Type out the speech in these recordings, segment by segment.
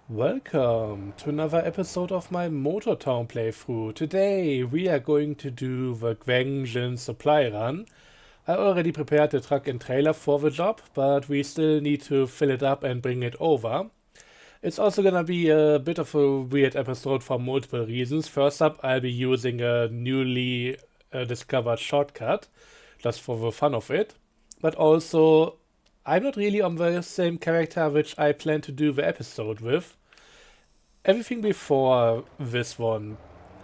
Welcome to another episode of my Motor Town playthrough. Today we are going to do the Gwangjin supply run. I already prepared the truck and trailer for the job, but we still need to fill it up and bring it over. It's also gonna be a bit of a weird episode for multiple reasons. First up, I'll be using a newly discovered shortcut, just for the fun of it. But also, I'm not really on the same character which I plan to do the episode with. Everything before this one,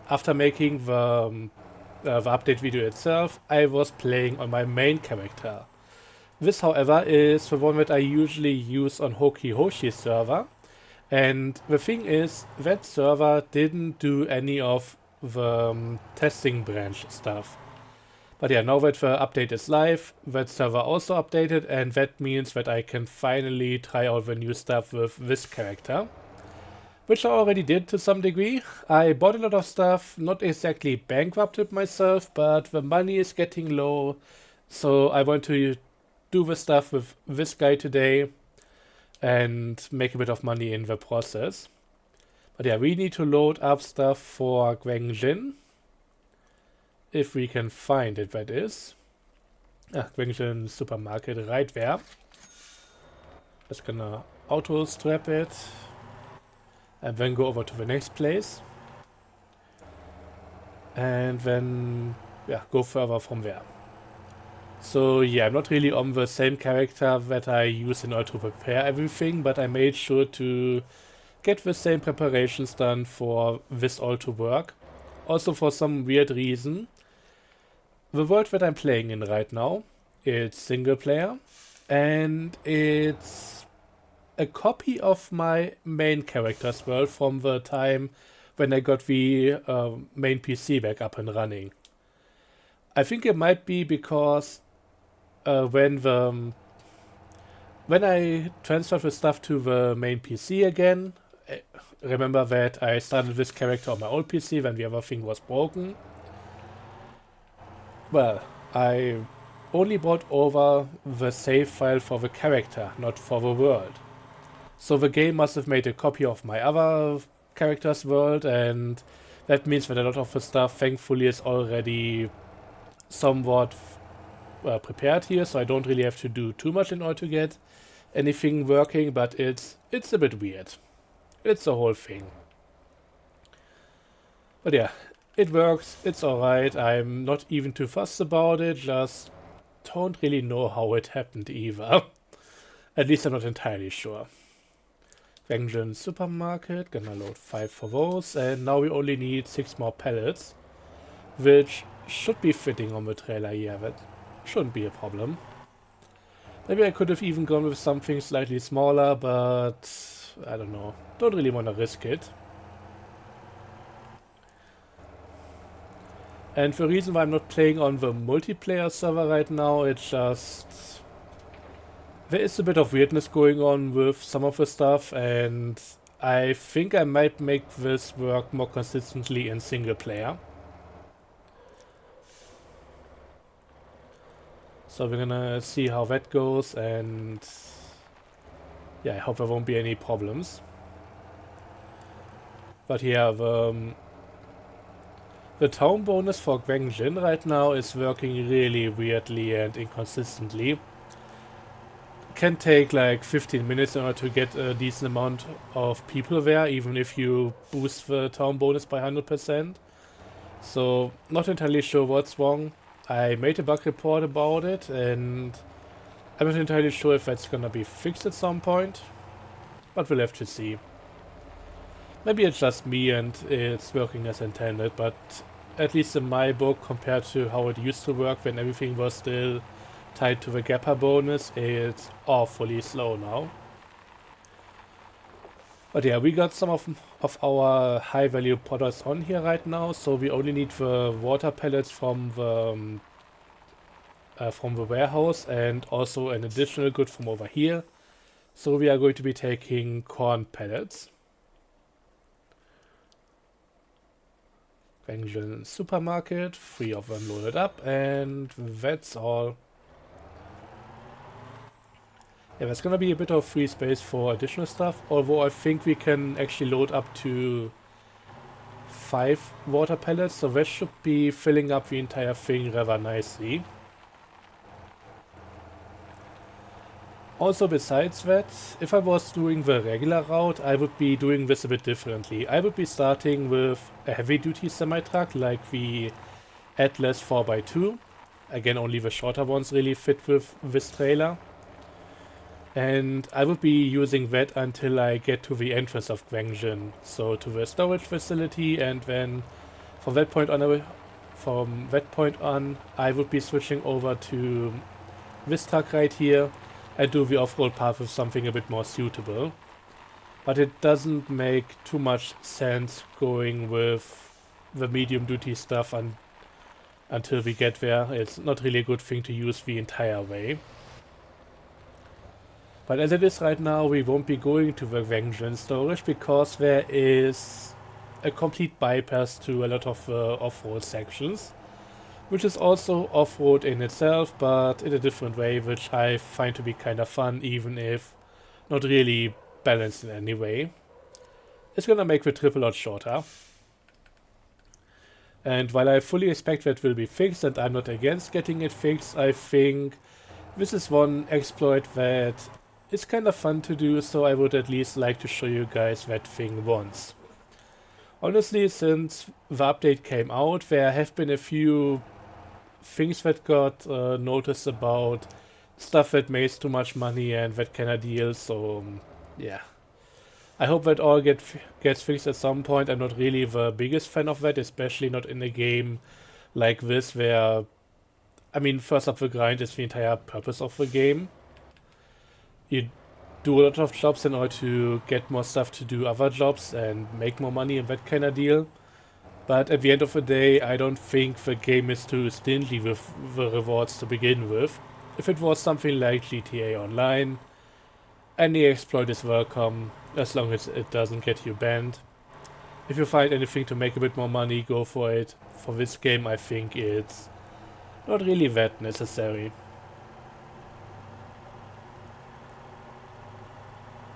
after making the update video itself, I was playing on my main character. This, however, is the one that I usually use on Hoki Hoshi's server. And the thing is, that server didn't do any of the testing branch stuff. But yeah, now that the update is live, that server also updated, and that means that I can finally try out the new stuff with this character. Which I already did to some degree. I bought a lot of stuff, not exactly bankrupted myself, but the money is getting low, so I want to do the stuff with this guy today and make a bit of money in the process. But yeah, we need to load up stuff for Gwangjin. If we can find it, that is. Gwangjin supermarket right there. Just gonna auto strap it. And then go over to the next place. And then, yeah, go further from there. So yeah, I'm not really on the same character that I use in order to prepare everything, but I made sure to get the same preparations done for this all to work. Also for some weird reason. The world that I'm playing in right now, it's single player, and it's a copy of my main character's world from the time when I got the main PC back up and running. I think it might be because when I transferred the stuff to the main PC again, remember that I started this character on my old PC when the other thing was broken. Well, I only brought over the save file for the character, not for the world. So the game must have made a copy of my other character's world, and that means that a lot of the stuff, thankfully, is already somewhat prepared here, so I don't really have to do too much in order to get anything working, but it's a bit weird. It's the whole thing. But yeah, it works, it's alright, I'm not even too fussed about it, just don't really know how it happened either. At least I'm not entirely sure. Gwangjin supermarket, gonna load 5 for those, and now we only need 6 more pallets, which should be fitting on the trailer. Yeah, that shouldn't be a problem. Maybe I could have even gone with something slightly smaller, but I don't know. Don't really want to risk it. And the reason why I'm not playing on the multiplayer server right now, it's just there is a bit of weirdness going on with some of the stuff, and I think I might make this work more consistently in single player. So we're gonna see how that goes, and yeah, I hope there won't be any problems. But yeah, the town bonus for Gwangjin right now is working really weirdly and inconsistently. Can take like 15 minutes in order to get a decent amount of people there, even if you boost the town bonus by 100%. So, not entirely sure what's wrong. I made a bug report about it, and I'm not entirely sure if that's gonna be fixed at some point, but we'll have to see. Maybe it's just me and it's working as intended, but at least in my book, compared to how it used to work when everything was still tied to the Gappa bonus, it's awfully slow now. But yeah, we got some of our high value products on here right now, so we only need the water pellets from the warehouse and also an additional good from over here. So we are going to be taking corn pellets. Gwangjin supermarket, 3 of them loaded up, and that's all. Yeah, there's gonna be a bit of free space for additional stuff, although I think we can actually load up to 5 water pellets, so that should be filling up the entire thing rather nicely. Also, besides that, if I was doing the regular route, I would be doing this a bit differently. I would be starting with a heavy-duty semi-truck like the Atlas 4x2. Again, only the shorter ones really fit with this trailer. And I would be using that until I get to the entrance of Gwangjin, so to the storage facility, and then from that point on, I would be switching over to this truck right here and do the off-road path with something a bit more suitable. But it doesn't make too much sense going with the medium-duty stuff until we get there. It's not really a good thing to use the entire way. But as it is right now, we won't be going to the Gwangjin storage because there is a complete bypass to a lot of off-road sections, which is also off-road in itself, but in a different way, which I find to be kind of fun, even if not really balanced in any way. It's gonna make the trip a lot shorter. And while I fully expect that will be fixed, and I'm not against getting it fixed, I think this is one exploit that is kind of fun to do, so I would at least like to show you guys that thing once. Honestly, since the update came out, there have been a few things that got noticed about stuff that makes too much money and that kind of deal, so yeah. I hope that all gets fixed at some point. I'm not really the biggest fan of that, especially not in a game like this where, I mean, first up the grind is the entire purpose of the game. You do a lot of jobs in order to get more stuff to do other jobs and make more money and that kind of deal. But at the end of the day, I don't think the game is too stingy with the rewards to begin with. If it was something like GTA Online, any exploit is welcome, as long as it doesn't get you banned. If you find anything to make a bit more money, go for it. For this game, I think it's not really that necessary.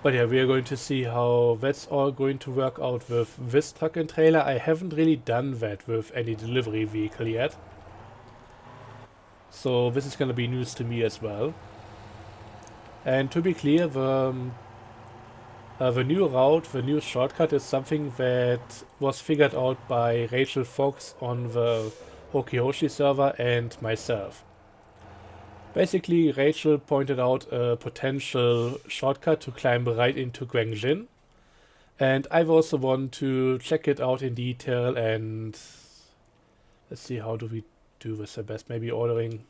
But yeah, we are going to see how that's all going to work out with this truck and trailer. I haven't really done that with any delivery vehicle yet. So this is going to be news to me as well. And to be clear, the new route, the new shortcut is something that was figured out by Rachel Fox on the Hokihoshi server and myself. Basically, Rachel pointed out a potential shortcut to climb right into Gwangjin, and I also want to check it out in detail, and let's see, how do we do this the best? Maybe ordering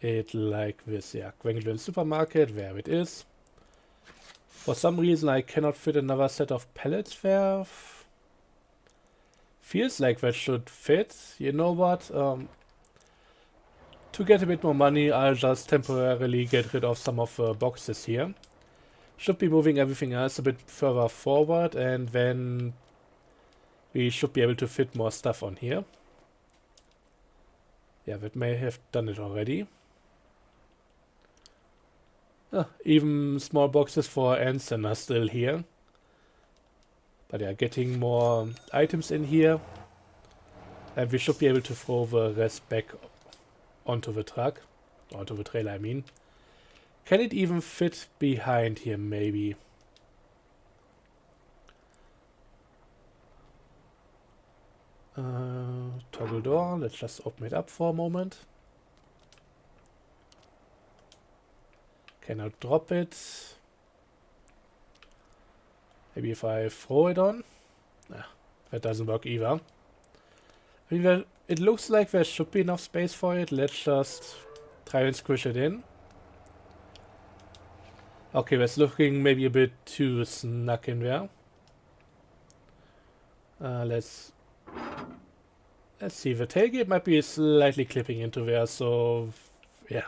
it like this. Yeah, Gwangjin supermarket, there it is. For some reason I cannot fit another set of pallets there. Feels like that should fit. You know what? To get a bit more money, I'll just temporarily get rid of some of the boxes here. Should be moving everything else a bit further forward, and then we should be able to fit more stuff on here. Yeah, that may have done it already. Even small boxes for Anson are still here. But yeah, getting more items in here. And we should be able to throw the rest back onto the truck. Onto the trailer, I mean. Can it even fit behind here, maybe? Toggle door. Let's just open it up for a moment. Cannot drop it. Maybe if I throw it on? Nah, that doesn't work either. I mean, it looks like there should be enough space for it. Let's just try and squish it in. Okay, that's looking maybe a bit too snug in there. Let's see. The tailgate might be slightly clipping into there, so yeah.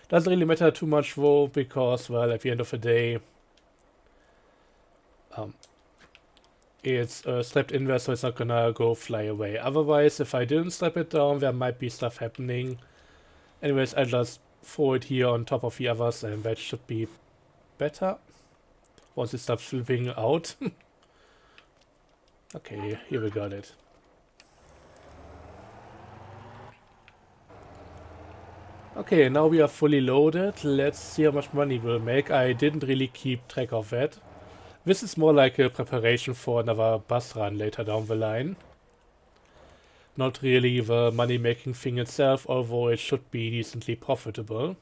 Doesn't really matter too much though, because, well, at the end of the day, it's strapped in there, so it's not gonna go fly away. Otherwise, if I didn't strap it down, there might be stuff happening. Anyways, I'll just throw it here on top of the others, and that should be better once it stops flipping out. Okay, here we got it. Okay, now we are fully loaded. Let's see how much money we'll make. I didn't really keep track of that. This is more like a preparation for another bus run later down the line. Not really the money-making thing itself, although it should be decently profitable.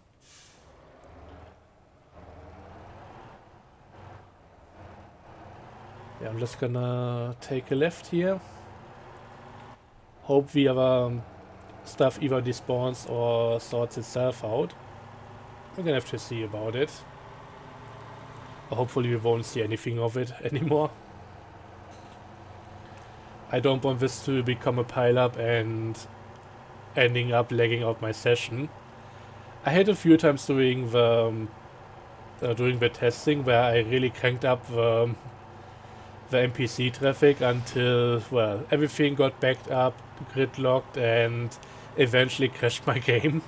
Yeah, I'm just gonna take a left here. Hope the other stuff either despawns or sorts itself out. We're gonna have to see about it. Or hopefully we won't see anything of it anymore. I don't want this to become a pile-up and ending up lagging out my session. I had a few times during the testing where I really cranked up the NPC traffic until, well, everything got backed up, gridlocked, and eventually crashed my game.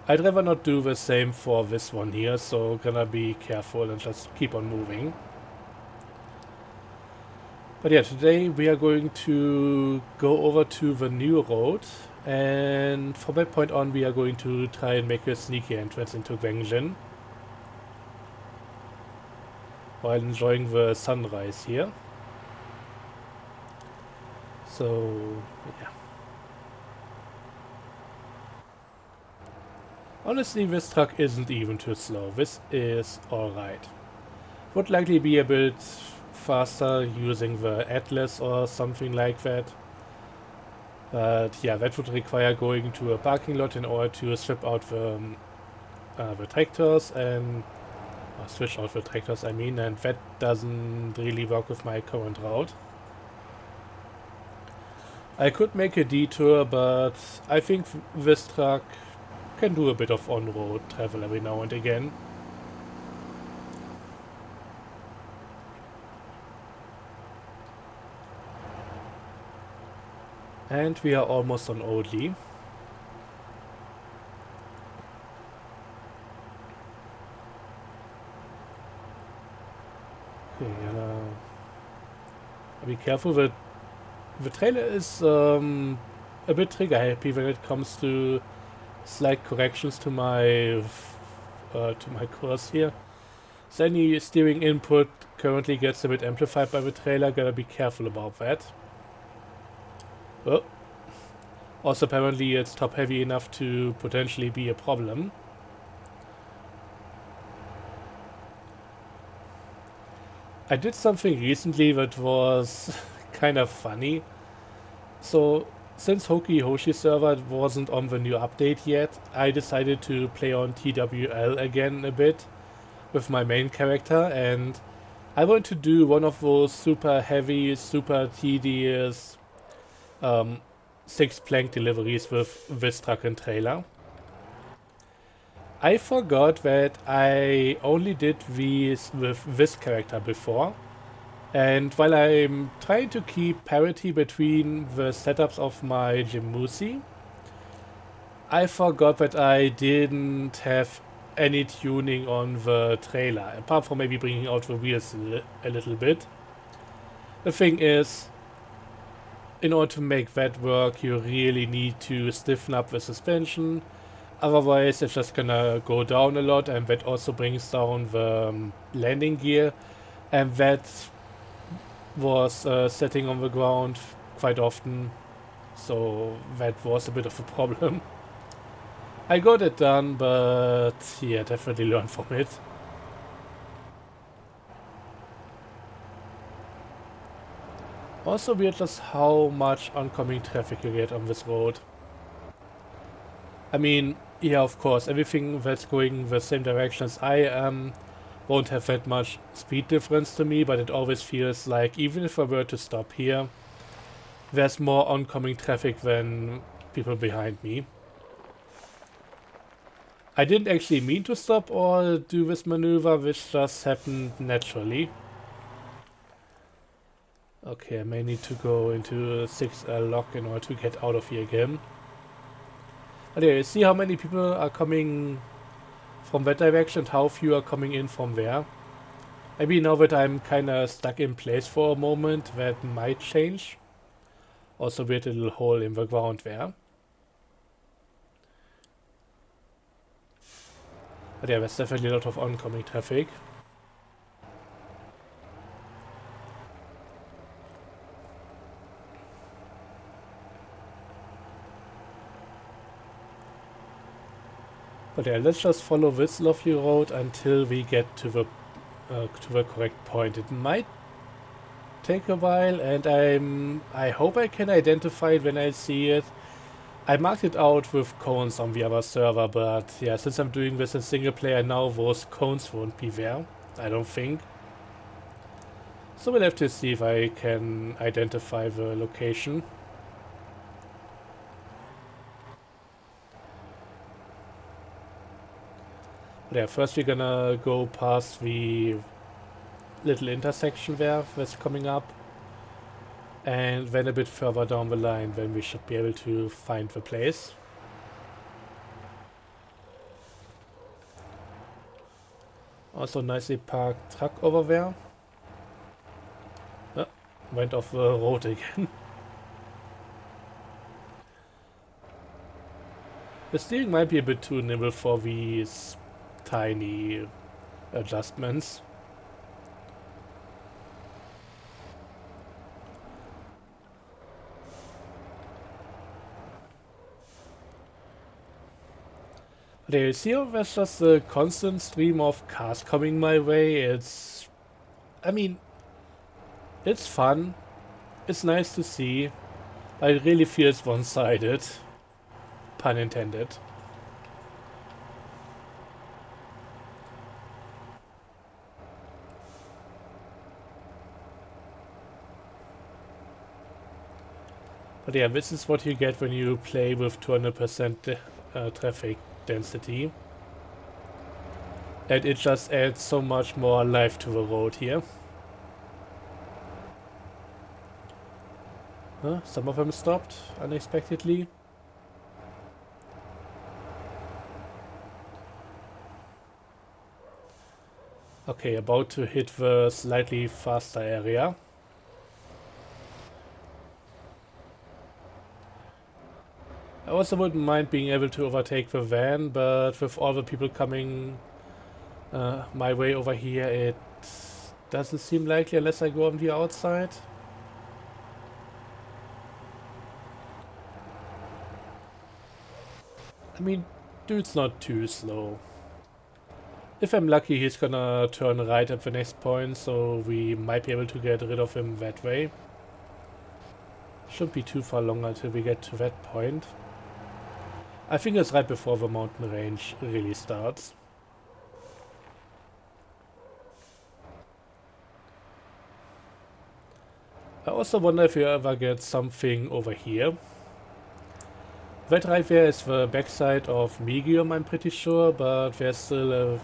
I'd rather not do the same for this one here, so gonna be careful and just keep on moving. But yeah, today we are going to go over to the new road, and from that point on we are going to try and make a sneaky entrance into Gwangjin while enjoying the sunrise here. So, yeah. Honestly, this truck isn't even too slow. This is alright. Would likely be a bit faster using the Atlas or something like that. But yeah, that would require going to a parking lot in order to swap out the tractors and switch out the tractors, I mean, and that doesn't really work with my current route. I could make a detour, but I think this truck can do a bit of on-road travel every now and again. And we are almost on Oldley. Okay, be careful. The trailer is a bit trigger happy when it comes to slight corrections to my course here. So any steering input currently gets a bit amplified by the trailer. Gotta be careful about that. Oh. Also, apparently it's top heavy enough to potentially be a problem. I did something recently that was kind of funny. So, since Hoki Hoshi server wasn't on the new update yet, I decided to play on TWL again a bit with my main character, and I want to do one of those super heavy, super tedious 6 plank deliveries with this truck and trailer. I forgot that I only did these with this character before, and while I'm trying to keep parity between the setups of my Jimusi, I forgot that I didn't have any tuning on the trailer, apart from maybe bringing out the wheels a little bit. The thing is, in order to make that work, you really need to stiffen up the suspension. Otherwise, it's just gonna go down a lot, and that also brings down the landing gear. And that was setting on the ground quite often, so that was a bit of a problem. I got it done, but yeah, definitely learned from it. Also weird just how much oncoming traffic you get on this road. I mean, yeah, of course, everything that's going the same direction as I am won't have that much speed difference to me, but it always feels like even if I were to stop here, there's more oncoming traffic than people behind me. I didn't actually mean to stop or do this maneuver, which just happened naturally. Okay, I may need to go into a 6L lock in order to get out of here again. Okay, see how many people are coming from that direction and how few are coming in from there. Maybe now that I'm kinda stuck in place for a moment, that might change. Also weird little hole in the ground there. But yeah, there's definitely a lot of oncoming traffic. But yeah, let's just follow this lovely road until we get to the correct point. It might take a while, and I hope I can identify it when I see it. I marked it out with cones on the other server, but yeah, since I'm doing this in single player now, those cones won't be there, I don't think. So we'll have to see if I can identify the location. But yeah, first we're gonna go past the little intersection there that's coming up. And then a bit further down the line, then we should be able to find the place. Also nicely parked truck over there. Oh, went off the road again. The steering might be a bit too nimble for these tiny adjustments. But you see how there's just a constant stream of cars coming my way. I mean, it's fun. It's nice to see. But it really feels one-sided. Pun intended. But yeah, this is what you get when you play with 200% traffic density. And it just adds so much more life to the road here. Huh? Some of them stopped unexpectedly. Okay, about to hit the slightly faster area. I also wouldn't mind being able to overtake the van, but with all the people coming my way over here, it doesn't seem likely unless I go on the outside. I mean, dude's not too slow. If I'm lucky, he's gonna turn right at the next point, so we might be able to get rid of him that way. Shouldn't be too far long until we get to that point. I think it's right before the mountain range really starts. I also wonder if you ever get something over here. That right there is the backside of Medium, I'm pretty sure, but there's still a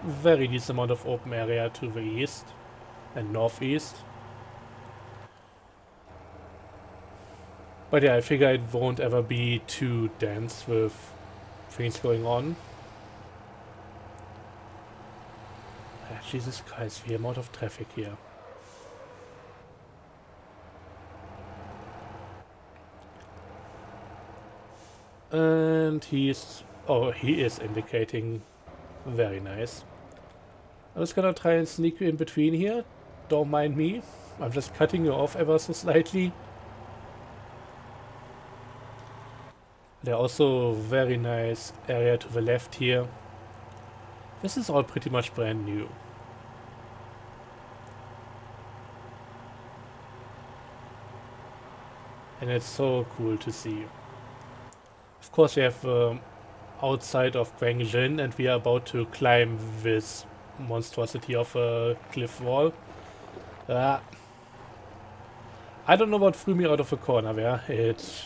very decent amount of open area to the east and northeast. But yeah, I figure it won't ever be too dense with things going on. Jesus Christ, the amount of traffic here. And he is indicating. Very nice. I'm just gonna try and sneak you in between here. Don't mind me. I'm just cutting you off ever so slightly. There's also very nice area to the left here. This is all pretty much brand new. And it's so cool to see. Of course we have outside of Gwangjin, and we are about to climb this monstrosity of a cliff wall. I don't know what threw me out of a corner there. It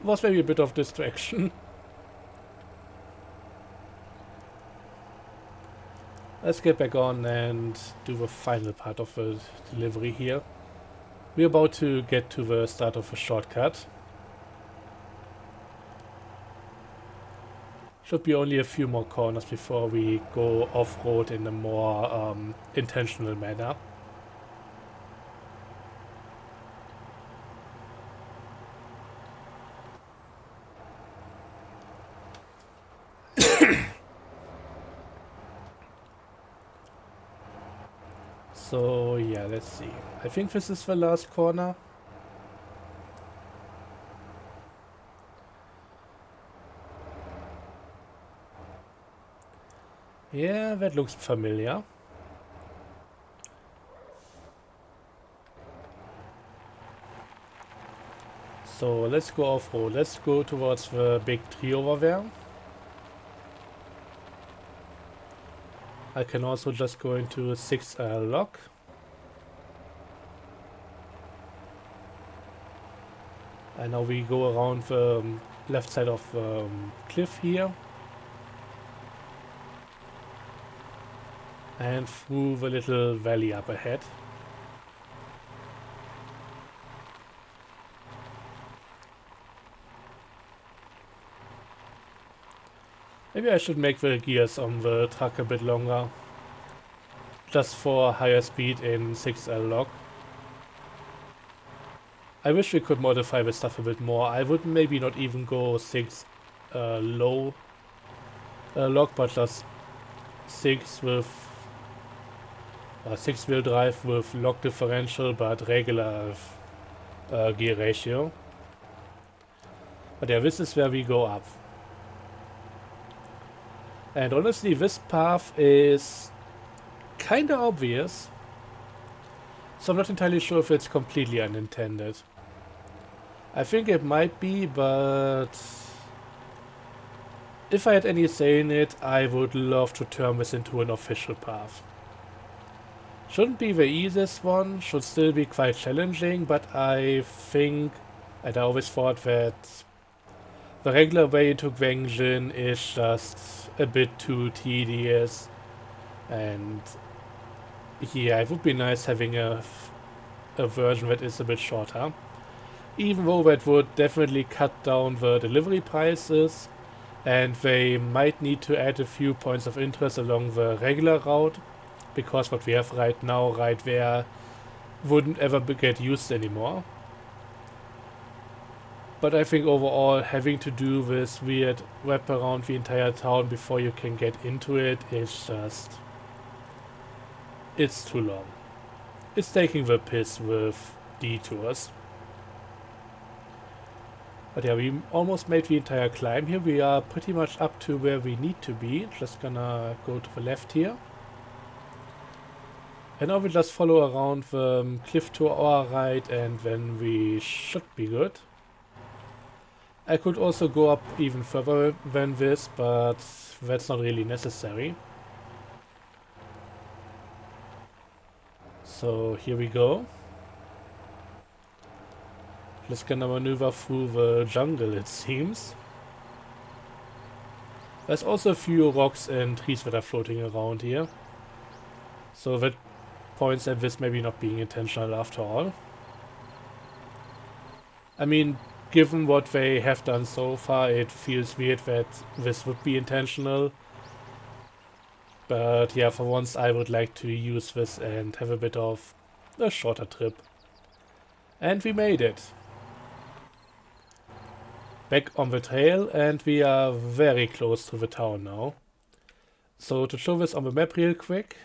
was maybe a bit of distraction. Let's get back on and do the final part of the delivery here. We're about to get to the start of a shortcut. Should be only a few more corners before we go off-road in a more intentional manner. So yeah, let's see. I think this is the last corner. Yeah, that looks familiar. So let's go off-road. Let's go towards the big tree over there. I can also just go into 6L lock. And now we go around the left side of the cliff here. And through the little valley up ahead. Maybe I should make the gears on the truck a bit longer. Just for higher speed in 6L lock. I wish we could modify the stuff a bit more. I would maybe not even go 6 low lock, but just 6 with 6-wheel drive with lock differential, but regular gear ratio. But yeah, this is where we go up. And honestly, this path is kinda obvious. So I'm not entirely sure if it's completely unintended. I think it might be, but if I had any say in it, I would love to turn this into an official path. Shouldn't be the easiest one, should still be quite challenging, but I think, and I always thought that the regular way into Gwangjin is just a bit too tedious, and yeah, it would be nice having a version that is a bit shorter. Even though that would definitely cut down the delivery prices, and they might need to add a few points of interest along the regular route, because what we have right now, right there, wouldn't ever get used anymore. But I think overall, having to do this weird wrap around the entire town before you can get into it is just... it's too long. It's taking the piss with detours. But yeah, we almost made the entire climb here. We are pretty much up to where we need to be. Just gonna go to the left here. And now we just follow around the cliff to our right, and then we should be good. I could also go up even further than this, but that's not really necessary. So here we go. Just gonna maneuver through the jungle, it seems. There's also a few rocks and trees that are floating around here. So that points at this maybe not being intentional after all. I mean, given what they have done so far, it feels weird that this would be intentional. But yeah, for once I would like to use this and have a bit of a shorter trip. And we made it. Back on the trail, and we are very close to the town now. So to show this on the map real quick,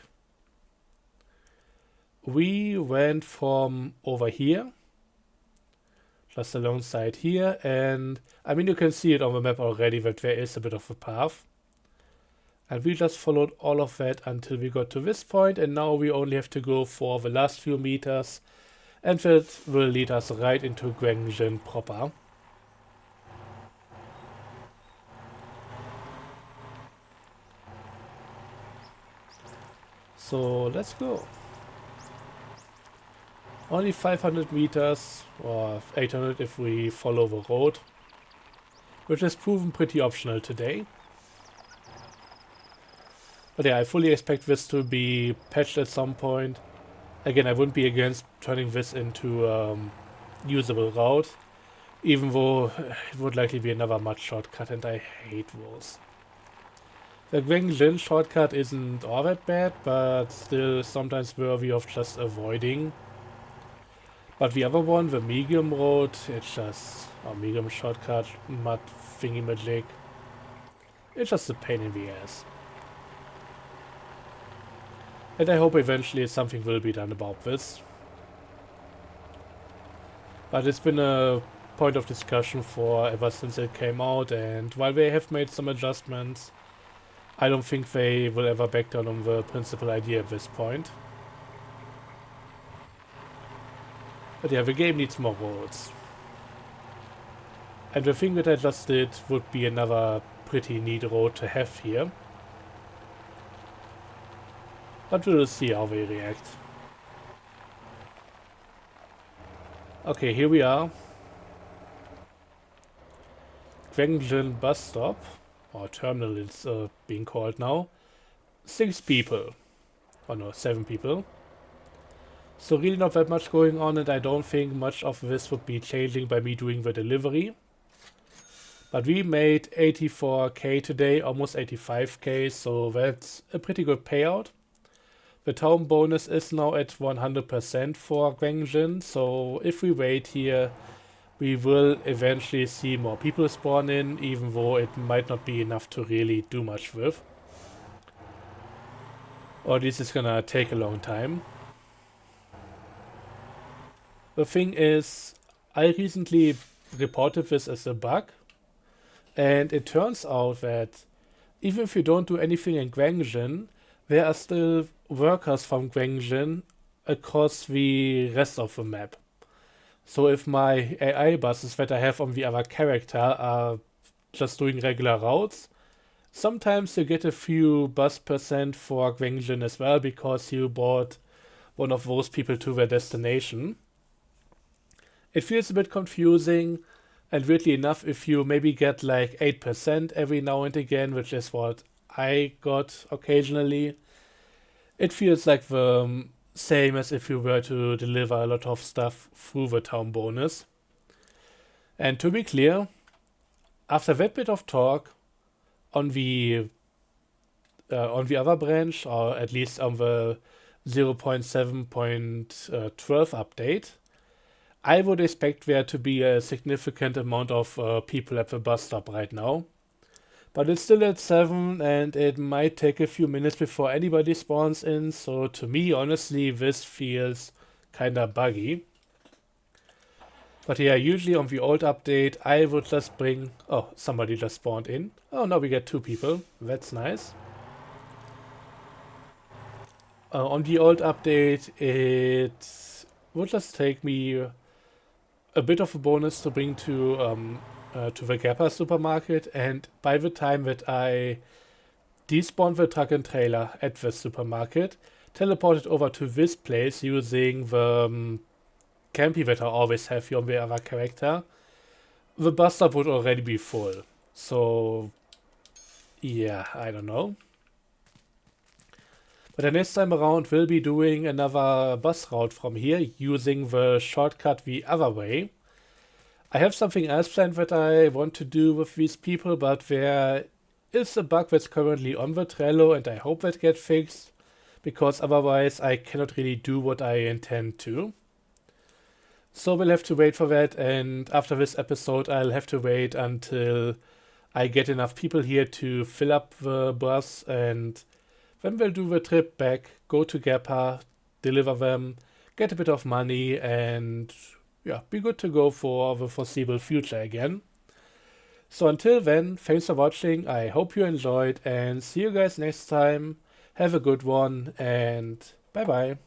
we went from over here, just alongside here, and I mean you can see it on the map already that there is a bit of a path. And we just followed all of that until we got to this point, and now we only have to go for the last few meters, and that will lead us right into Gwangjin proper. So let's go. Only 500 meters, or 800 if we follow the road, which has proven pretty optional today. But yeah, I fully expect this to be patched at some point. Again, I wouldn't be against turning this into usable route, even though it would likely be another mud shortcut, and I hate those. The Gwangjin shortcut isn't all that bad, but still sometimes worthy of just avoiding. But the other one, the medium road, it's just a medium shortcut, mud thingy magic. It's just a pain in the ass. And I hope eventually something will be done about this. But it's been a point of discussion for ever since it came out, and while they have made some adjustments, I don't think they will ever back down on the principal idea at this point. But yeah, the game needs more roads. And the thing that I just did would be another pretty neat road to have here. But we'll see how they react. Okay, here we are. Gwangjin bus stop, or terminal it's being called now. 6 people. Oh no, 7 people. So really not that much going on, and I don't think much of this would be changing by me doing the delivery. But we made 84k today, almost 85k, so that's a pretty good payout. The town bonus is now at 100% for Gwangjin, so if we wait here, we will eventually see more people spawn in, even though it might not be enough to really do much with. Or this is gonna take a long time. The thing is, I recently reported this as a bug, and it turns out that even if you don't do anything in Gwangjin, there are still workers from Gwangjin across the rest of the map. So if my AI buses that I have on the other character are just doing regular routes, sometimes you get a few bus percent for Gwangjin as well because you brought one of those people to their destination. It feels a bit confusing, and weirdly enough, if you maybe get like 8% every now and again, which is what I got occasionally, it feels like the same as if you were to deliver a lot of stuff through the town bonus. And to be clear, after that bit of talk on the other branch, or at least on the 0.7.12 update, I would expect there to be a significant amount of people at the bus stop right now. But it's still at 7 and it might take a few minutes before anybody spawns in, so to me, honestly, this feels kinda buggy. But yeah, usually on the old update, I would just bring... Oh, somebody just spawned in. Oh, now we get 2 people. That's nice. On the old update, it would just take me a bit of a bonus to bring to the Gappa supermarket, and by the time that I despawned the truck and trailer at the supermarket, teleported over to this place using the campy that I always have here on the other character, the bus stop would already be full. So yeah, I don't know. But the next time around we'll be doing another bus route from here using the shortcut the other way. I have something else planned that I want to do with these people, but there is a bug that's currently on the Trello and I hope that gets fixed, because otherwise I cannot really do what I intend to. So we'll have to wait for that, and after this episode I'll have to wait until I get enough people here to fill up the bus, and then we'll do the trip back, go to Gappa, deliver them, get a bit of money, and yeah, be good to go for the foreseeable future again. So until then, thanks for watching, I hope you enjoyed, and see you guys next time. Have a good one, and bye bye.